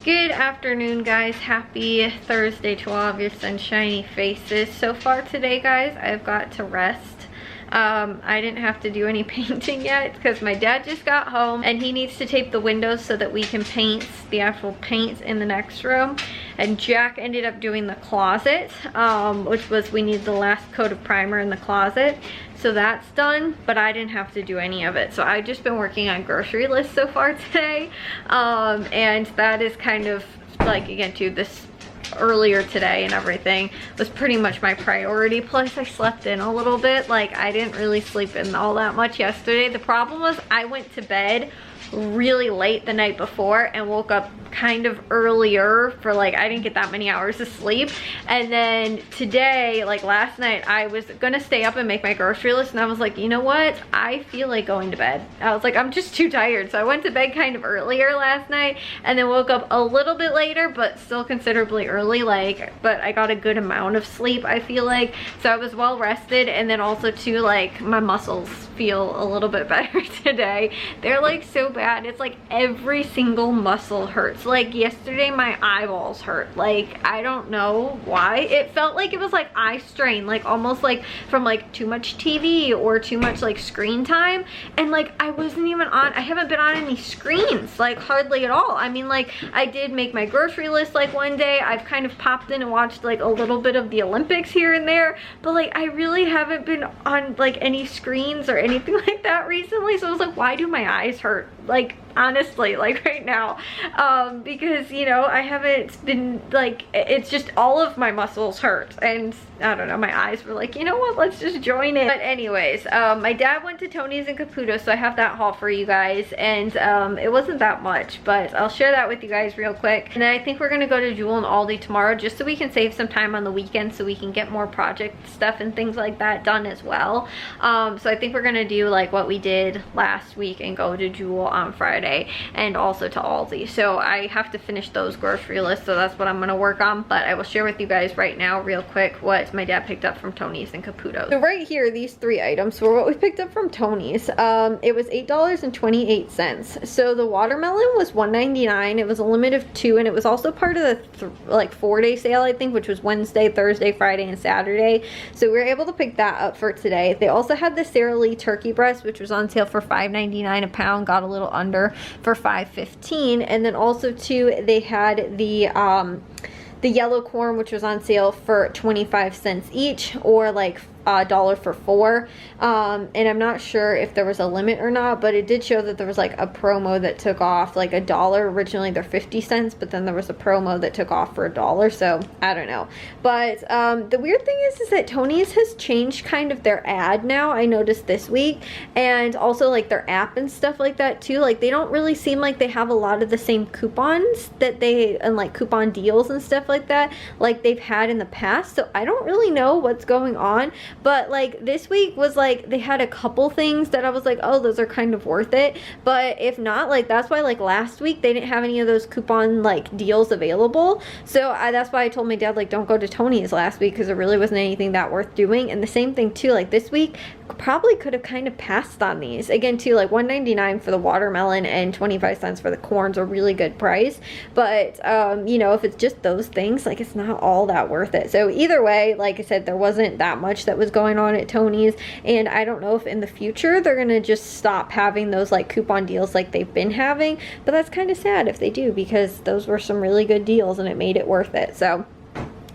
Good afternoon, guys. Happy Thursday to all of your sunshiny faces. So far today, guys, I've got to rest. I didn't have to do any painting yet because my dad just got home and he needs to tape the windows so that we can paint the actual paint in the next room. And Jack ended up doing the closet, which was we need the last coat of primer in the closet. So that's done, but I didn't have to do any of it. So I've just been working on grocery lists so far today. And that is kind of like, again, too, this earlier today and everything was pretty much my priority. Plus I slept in a little bit. Like, I didn't really sleep in all that much yesterday. The problem was I went to bed really late the night before and woke up kind of earlier for like, I didn't get that many hours of sleep. And then today, like last night, I was gonna stay up and make my grocery list and I was like, you know what, I feel like going to bed. I was like, I'm just too tired. So I went to bed kind of earlier last night and then woke up a little bit later, but still considerably early, like, but I got a good amount of sleep, I feel like. So I was well rested, and then also too, like, my muscles feel a little bit better today. They're like so bad. It's like every single muscle hurts. Like yesterday my eyeballs hurt. Like, I don't know why. It felt like it was like eye strain, like almost like from like too much TV or too much like screen time. And like I wasn't even on, I haven't been on any screens, like hardly at all. I mean, like I did make my grocery list like one day. I've kind of popped in and watched like a little bit of the Olympics here and there, but like I really haven't been on like any screens or anything like that recently. So I was like, why do my eyes hurt? Like, honestly, like right now, because, you know, I haven't been like, it's just all of my muscles hurt, and I don't know, my eyes were like, you know what, let's just join it. But anyways, my dad went to Tony's in Caputo, so I have that haul for you guys, and it wasn't that much, but I'll share that with you guys real quick. And then I think we're gonna go to Jewel and Aldi tomorrow just so we can save some time on the weekend so we can get more project stuff and things like that done as well. So I think we're gonna do like what we did last week and go to Jewel on Friday and also to Aldi. So I have to finish those grocery lists, so that's what I'm gonna work on. But I will share with you guys right now real quick what my dad picked up from Tony's and Caputo. So right here, these three items were what we picked up from Tony's. It was $8.28. So the watermelon was $1.99. It was a limit of 2, and it was also part of the like 4-day sale, I think, which was Wednesday, Thursday, Friday, and Saturday. So we were able to pick that up for today. They also had the Sara Lee turkey breast, which was on sale for $5.99 a pound, got a little under for $5.15. And then also too, they had the yellow corn, which was on sale for 25 cents each, or like $1 for 4. And I'm not sure if there was a limit or not, but it did show that there was like a promo that took off like $1. Originally they're 50 cents, but then there was a promo that took off for $1, so I don't know. But the weird thing is that Tony's has changed kind of their ad now, I noticed this week, and also like their app and stuff like that too. Like they don't really seem like they have a lot of the same coupons that they, and like coupon deals and stuff like that, like they've had in the past. So I don't really know what's going on. But like this week was like they had a couple things that I was like, oh, those are kind of worth it. But if not, like that's why like last week they didn't have any of those coupon like deals available. So that's why I told my dad, like, don't go to Tony's last week because there really wasn't anything that worth doing. And the same thing too, like this week probably could have kind of passed on these. Again too, like $1.99 for the watermelon and 25 cents for the corn's a really good price. But you know, if it's just those things, like it's not all that worth it. So either way, like I said, there wasn't that much that was going on at Tony's, and I don't know if in the future they're gonna just stop having those like coupon deals like they've been having, but that's kind of sad if they do, because those were some really good deals and it made it worth it. So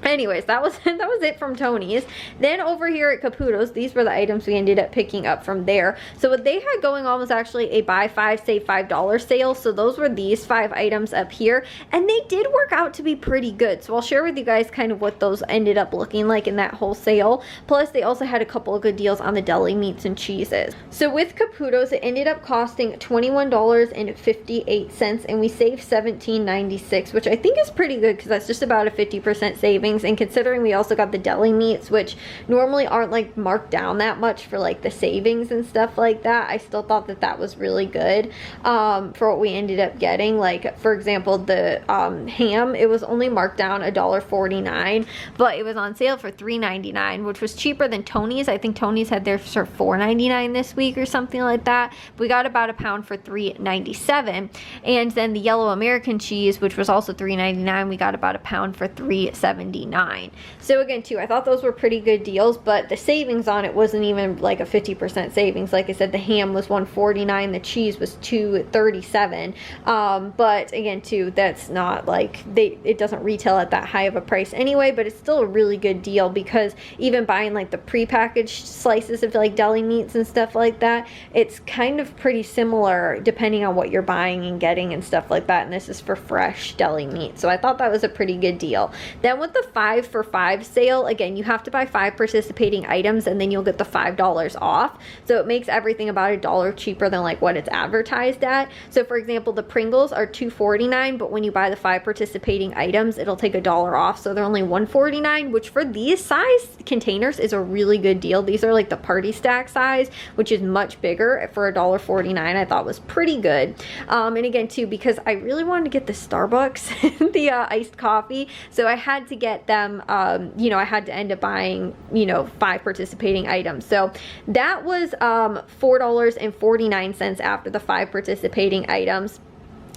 anyways, that was it from Tony's. Then over here at Caputo's, these were the items we ended up picking up from there. So what they had going on was actually a buy 5 save $5 sale. So those were these 5 items up here, and they did work out to be pretty good. So I'll share with you guys kind of what those ended up looking like in that whole sale. Plus they also had a couple of good deals on the deli meats and cheeses. So with Caputo's, it ended up costing $21.58, and we saved $17.96, which I think is pretty good because that's just about a 50% savings. savings, and considering we also got the deli meats, which normally aren't like marked down that much for like the savings and stuff like that, I still thought that that was really good for what we ended up getting. Like, for example, the ham, it was only marked down $1.49, but it was on sale for $3.99, which was cheaper than Tony's. I think Tony's had theirs for $4.99 this week or something like that. We got about a pound for $3.97. And then the yellow American cheese, which was also $3.99, we got about a pound for $3.79. So again, too, I thought those were pretty good deals, but the savings on it wasn't even like a 50% savings. Like I said, the ham was $1.49, the cheese was $2.37. But again, too, that's not like, it doesn't retail at that high of a price anyway, but it's still a really good deal, because even buying like the prepackaged slices of like deli meats and stuff like that, it's kind of pretty similar depending on what you're buying and getting and stuff like that. And this is for fresh deli meat, so I thought that was a pretty good deal. Then with the 5 for $5 sale, again, you have to buy 5 participating items and then you'll get the $5 off, so it makes everything about $1 cheaper than like what it's advertised at. So for example, the Pringles are $2.49, but when you buy the 5 participating items, it'll take $1 off, so they're only $1.49, which for these size containers is a really good deal. These are like the party stack size, which is much bigger, for $1.49. I thought was pretty good. And again, too, because I really wanted to get the Starbucks the iced coffee, so I had to get them, you know, I had to end up buying, you know, 5 participating items. So that was $4.49 after the 5 participating items.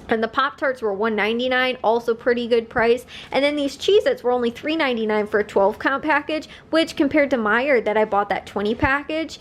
And the Pop-Tarts were $1.99, also pretty good price. And then these Cheez-Its were only $3.99 for a 12-count package, which compared to Meijer that I bought that 20 package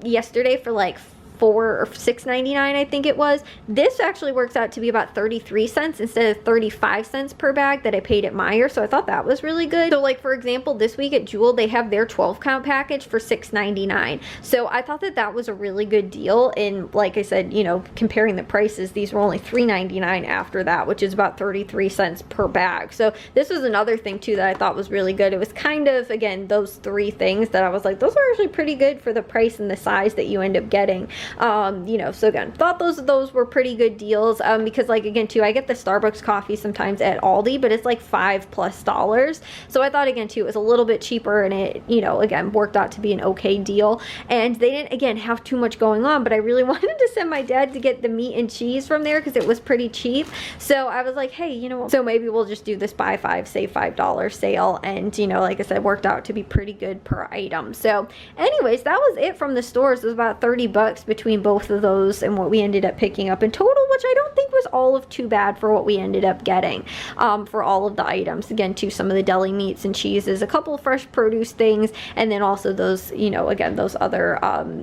yesterday for like $4 or $6.99, I think it was. This actually works out to be about 33 cents instead of 35 cents per bag that I paid at Meijer, so I thought that was really good. So like, for example, this week at Jewel, they have their 12-count package for $6.99. So I thought that that was a really good deal. And like I said, you know, comparing the prices, these were only $3.99 after that, which is about 33 cents per bag. So this was another thing too that I thought was really good. It was kind of, again, those 3 things that I was like, those are actually pretty good for the price and the size that you end up getting. You know, so again, thought those were pretty good deals, because like, again, too, I get the Starbucks coffee sometimes at Aldi, but it's like $5+. So I thought, again, too, it was a little bit cheaper, and it, you know, again, worked out to be an okay deal. And they didn't, again, have too much going on, but I really wanted to send my dad to get the meat and cheese from there because it was pretty cheap. So I was like, hey, you know, so maybe we'll just do this buy 5, save $5 sale. And, you know, like I said, worked out to be pretty good per item. So anyways, that was it from the stores. It was about 30 bucks between both of those and what we ended up picking up in total, which I don't think was all of too bad for what we ended up getting for all of the items. Again, too, some of the deli meats and cheeses, a couple of fresh produce things, and then also those, you know, again, those other,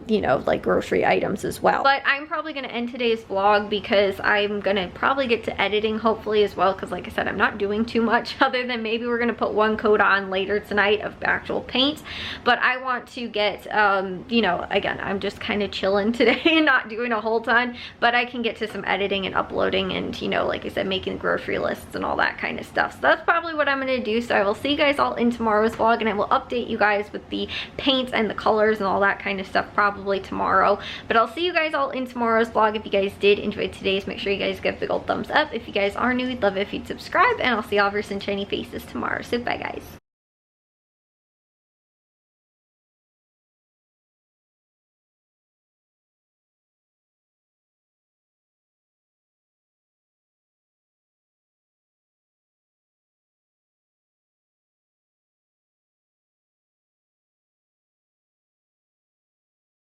you know, like grocery items as well. But I'm probably going to end today's vlog because I'm going to probably get to editing hopefully as well, because like I said, I'm not doing too much other than maybe we're going to put one coat on later tonight of actual paint. But I want to get, you know, again, I'm just kind of chilling today and not doing a whole ton, but I can get to some editing and uploading and, you know, like I said, making grocery lists and all that kind of stuff. So that's probably what I'm going to do. So I will see you guys all in tomorrow's vlog, and I will update you guys with the paints and the colors and all that kind of stuff probably tomorrow. But I'll see you guys all in tomorrow's vlog. If you guys did enjoy today's, make sure you guys give a big old thumbs up. If you guys are new, we'd love it if you'd subscribe, and I'll see all of your sunshiny faces tomorrow. So bye, guys.